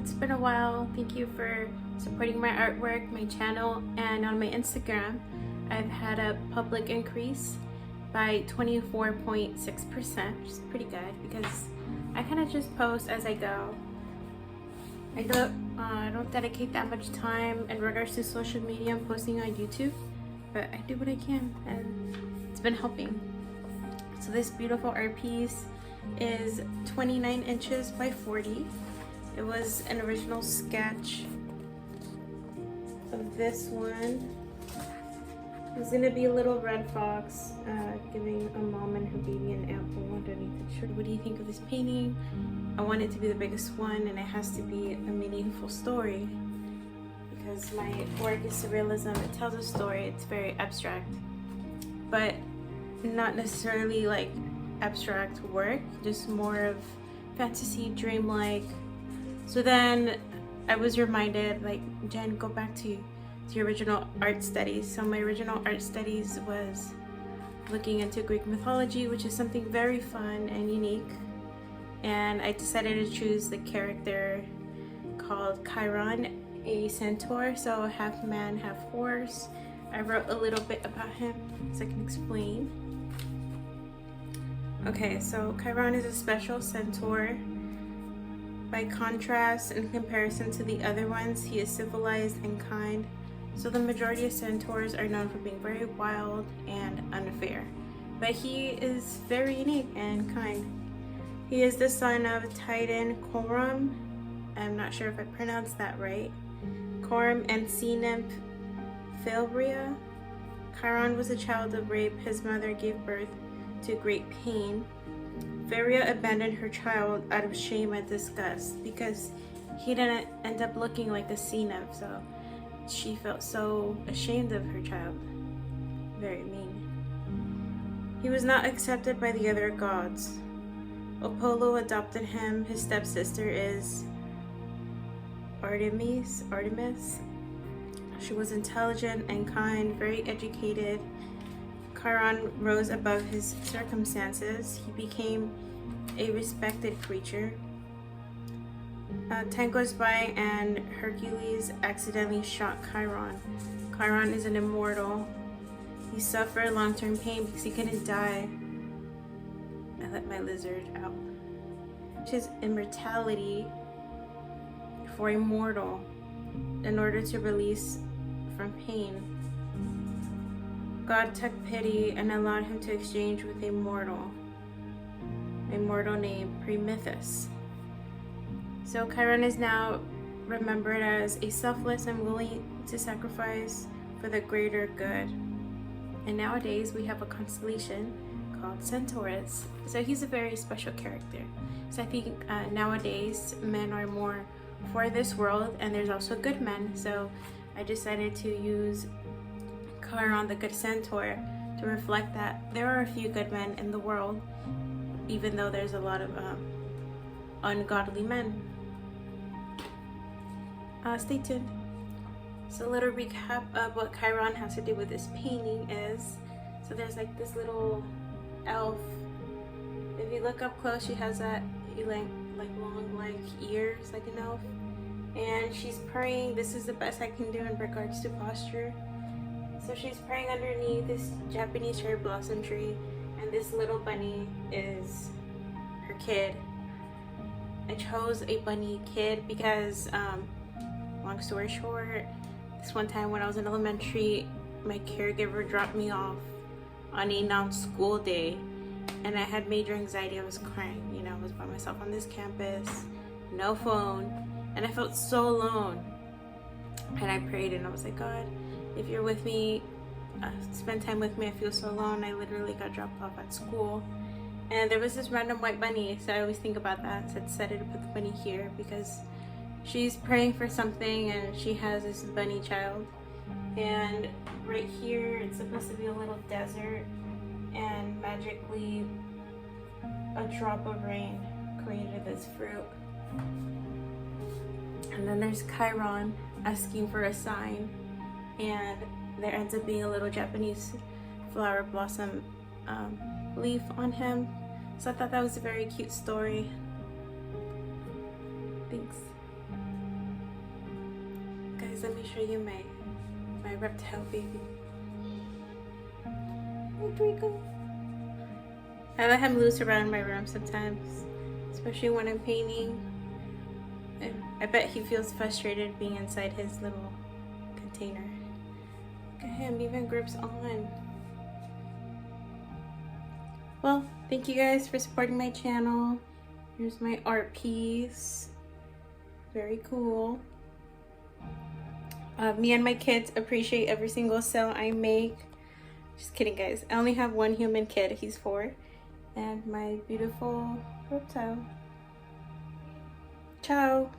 it's been a while. Thank you for supporting my artwork, my channel, and on my Instagram. I've had a public increase by 24.6%, which is pretty good because I kind of just post as I go. I don't dedicate that much time in regards to social media and posting on YouTube, but I do what I can, and it's been helping. So this beautiful art piece is 29 inches by 40. It was an original sketch of this one. It's gonna be a little red fox giving a mom and her baby an apple underneath the tree. What do you think of this painting? I want it to be the biggest one, and it has to be a meaningful story because my work is surrealism. It tells a story. It's very abstract, but not necessarily like abstract work, just more of fantasy, dreamlike. So then I was reminded, like, Jen, go back to your original art studies. So my original art studies was looking into Greek mythology, which is something very fun and unique. And I decided to choose the character called Chiron, a centaur, so half man, half horse. I wrote a little bit about him so I can explain. Okay, so Chiron is a special centaur. By contrast, in comparison to the other ones, he is civilized and kind. So the majority of centaurs are known for being very wild and unfair, but he is very unique and kind. He is the son of Titan Coram. I'm not sure if I pronounced that right. Coram and sea nymph Philbria. Chiron was a child of rape. His mother gave birth to great pain. Philbria abandoned her child out of shame and disgust because he didn't end up looking like a sea nymph, so she felt so ashamed of her child. Very mean. He was not accepted by the other gods. Apollo adopted him. His stepsister is Artemis. She was intelligent and kind, very educated. Chiron rose above his circumstances. He became a respected creature. Time goes by and Hercules accidentally shot Chiron. Chiron is an immortal. He suffered long-term pain because he couldn't die. I let my lizard out. His immortality for a mortal in order to release from pain. God took pity and allowed him to exchange with a mortal named Prometheus. So Chiron is now remembered as a selfless and willing to sacrifice for the greater good. And nowadays we have a constellation called Centaurus. So he's a very special character. So I think nowadays men are more for this world, and there's also good men. So I decided to use Chiron, the good centaur, to reflect that there are a few good men in the world, even though there's a lot of ungodly men. Stay tuned. So a little recap of what Chiron has to do with this painting is, so there's like this little elf. If you look up close, she has that like long like ears like an elf, and she's praying. This is the best I can do in regards to posture. So she's praying underneath this Japanese cherry blossom tree, and this little bunny is her kid. I chose a bunny kid because, long story short, this one time when I was in elementary, my caregiver dropped me off on a non-school day, and I had major anxiety. I was crying, you know, I was by myself on this campus, no phone, and I felt so alone. And I prayed and I was like, God, if you're with me, spend time with me. I feel so alone. I literally got dropped off at school, and there was this random white bunny, so I always think about that. So I decided to put the bunny here because she's praying for something and she has this bunny child. And right here it's supposed to be a little desert, and magically a drop of rain created this fruit. And then there's Chiron asking for a sign, and there ends up being a little Japanese flower blossom leaf on him. So I thought that was a very cute story. Thanks. guys, let me show you my reptile baby. Hey, Draco. I let him loose around my room sometimes, especially when I'm painting. And I bet he feels frustrated being inside his little container. Look at him, even grips on. Well, thank you guys for supporting my channel. Here's my art piece. Very cool. Me and my kids appreciate every single sale I make. Just kidding, guys. I only have one human kid. He's 4. And my beautiful reptile. Ciao.